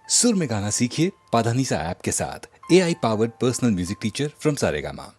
सुर में गाना सीखिए पाधानीसा ऐप के साथ। AI powered personal music teacher from Saregama.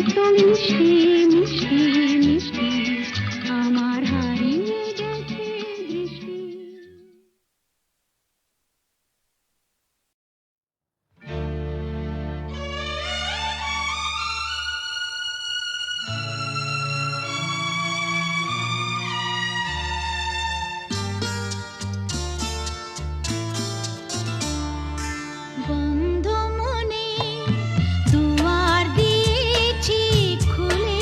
এত মিষ্টি মিষ্টি মিষ্টি আমার হারিয়ে গেছে দৃষ্টি। বন্ধ মনে দুয়ার দিয়েছি খুলে,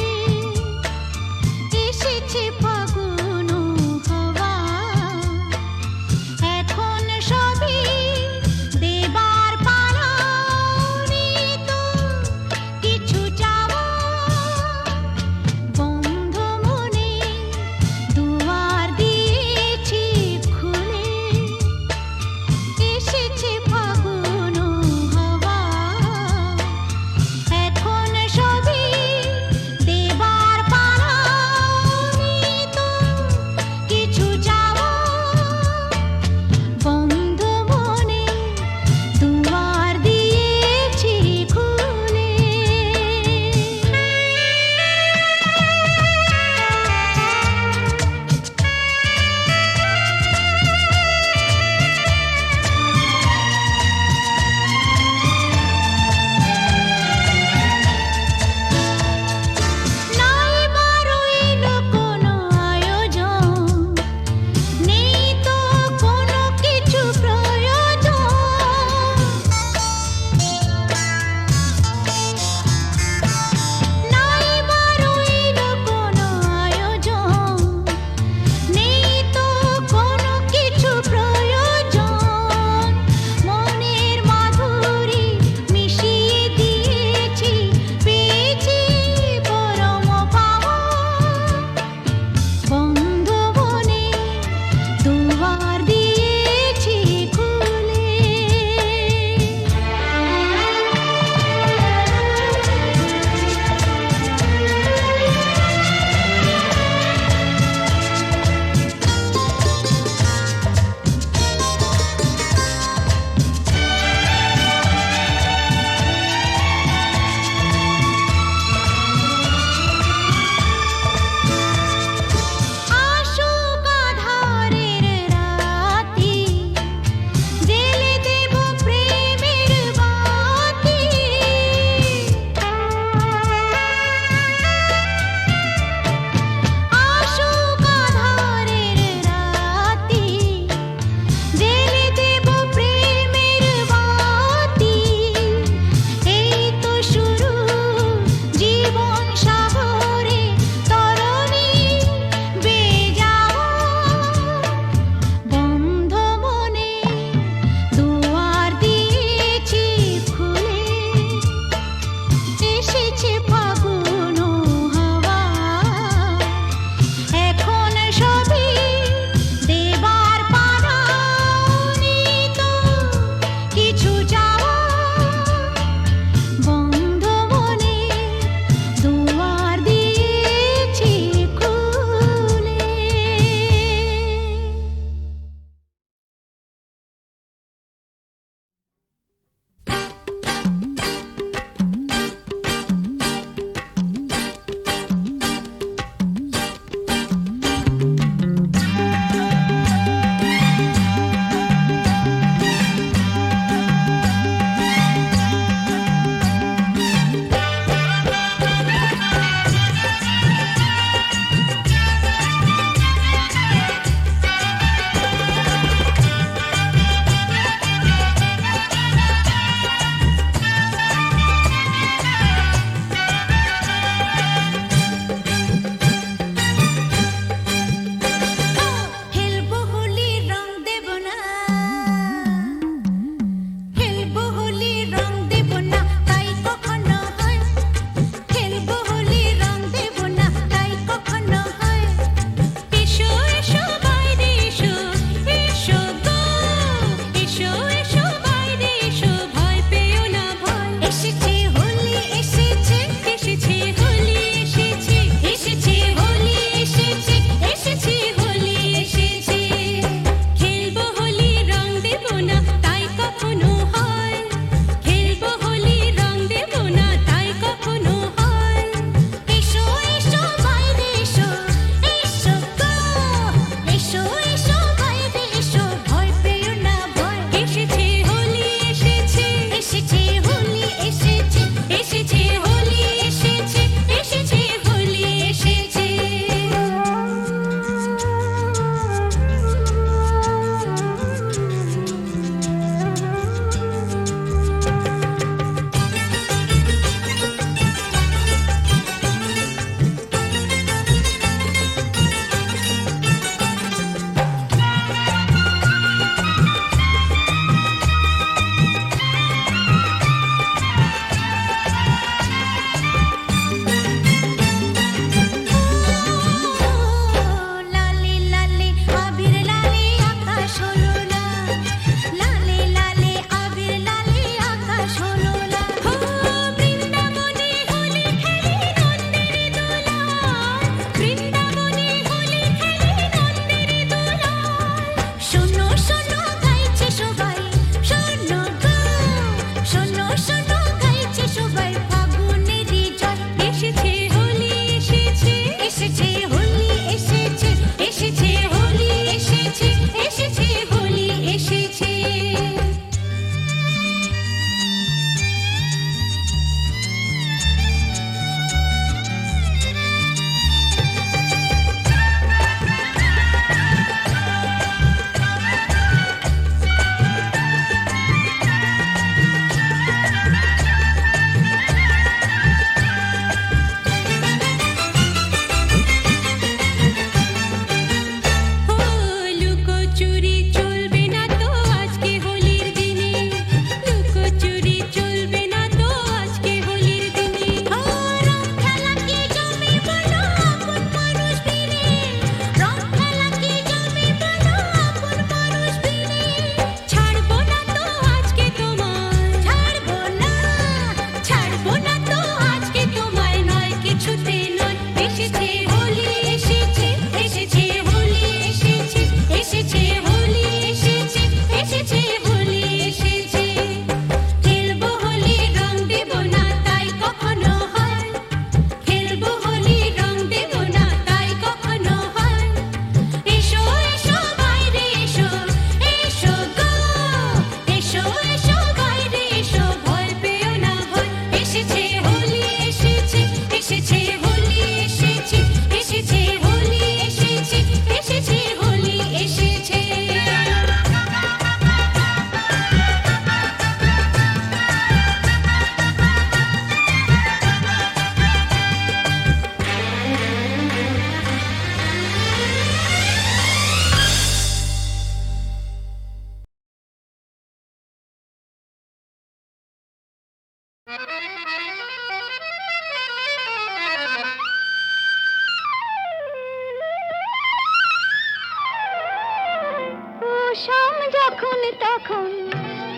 শাম যখন তখন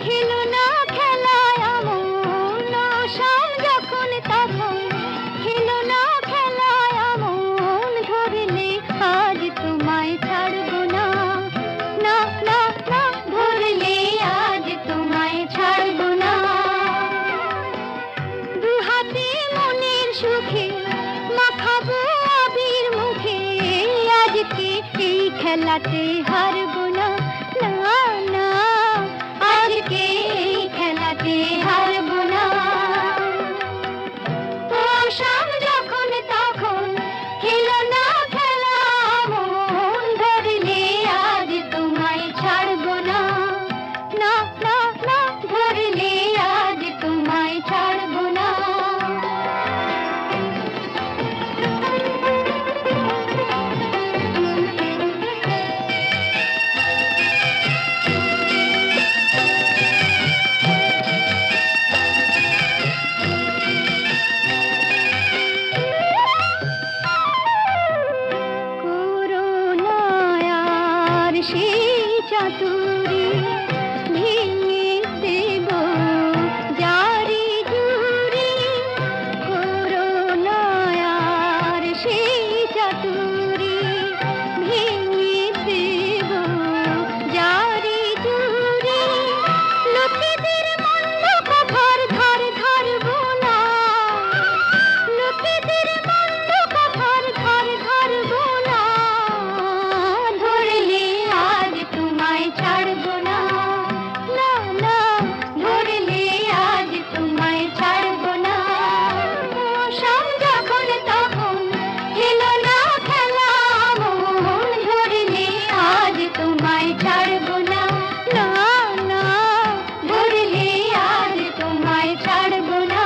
খেলো না খেলায় আমন, শাম যখন তখন খেলো না খেলায় আমন, ধরলে আজ তোমায় ছাড়বো না, না না না, ধরলে আজ তোমায় ছাড়বো না। দু হাতে মনের সুখে মাখাবো আবির মুখে, আজকে এই খেলাতে হারবো না, না না, আজকে এই খেলাতে হারবো না। ও শাম যখন তখন খেলো না খেলা মন, ধরলে আজ তোমায় ছাড়বো না, না না না, ধরলে আজ তোমায় ছাড়বো না। করুণায়ার সেই চাতুরী ভেঙে দেব জারি জুড়ি, করুণায়ার সেই চাতুরী ভেঙে দেব জারি জুড়ি, লোকেদের মন্দ কথার ধার ধারবো না, লোকেদের মন্দ কথার ধার ধারবো না, ধরলে আজ তোমায় ছাড়বো না, না না, ধরলে আজ তোমায় ছাড়বো না। ও শাম যখন তখন খেলো না খেলা মন, ধরলে আজ তোমায় ছাড়বো না, না না, ধরলে আজ তোমায় ছাড়বো না।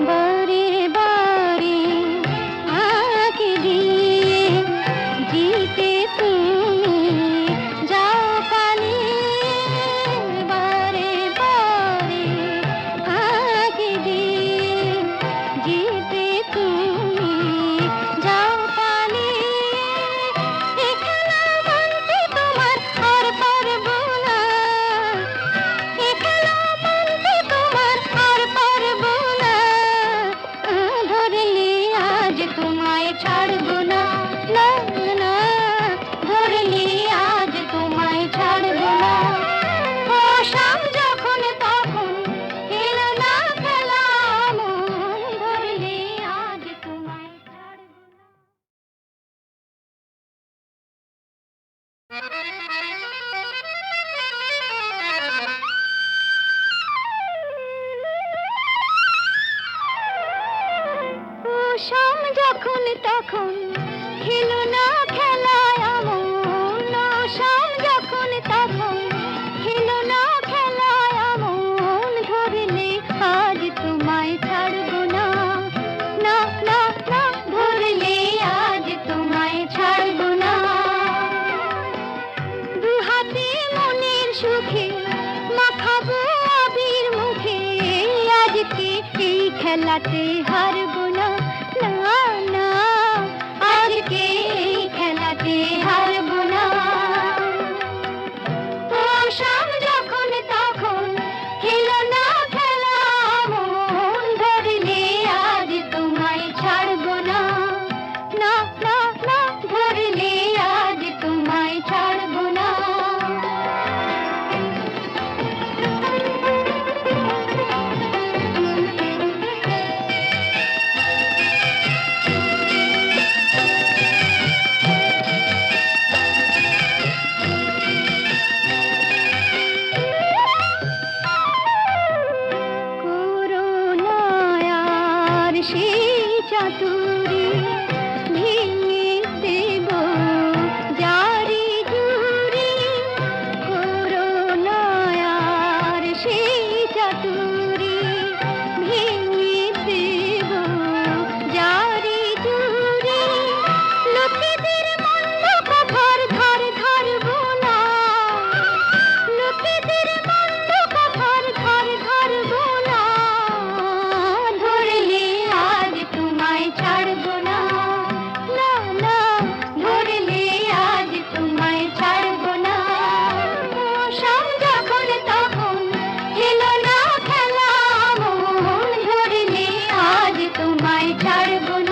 বারে বারে আঁকে দিয়ে জিতে তুমি যাও পালিয়ে, বারে বারে আঁকে দিয়ে জিতে তুমি যাও পালিয়ে, এ খেলা মানতে তোমার আর পারবো না, এ খেলা মানতে তোমার আর পারবো না, ধরলে আজ তোমায় ছাড়বো না, না না, ধরলে আজ তোমায় ছাড়বো না। ও শাম যখন তখন খেলো না খেলা মন, ধরলে আজ তোমায় ছাড়বো না। ও শাম যখন তখন খেলো না খেলায় আমন, শাম যখন তখন খেলো না খেলায় আমন, ধরলে আজ তোমায় ছাড়বো না, না না না, ধরলে আজ তোমায় ছাড়বো না। দু হাতে মনের সুখে মাখাবো আবির মুখে, আজকে এই খেলাতে হারবো না, না না, আজকে এই খেলাতে হারবো না। ও শাম যখন তখন খেলো না খেলা মন, ধরলে আজ তোমায় ছাড়বো না, না না না, ধরলে আজ তোমায় ছাড়বো না। করুণায়ার সেই চাতুরী ভেঙে দেব জারি জুড়ি, করুণায়ার সেই চাতুরী ভেঙে দেব জারি জুড়ি, লোকে ছাড়বো না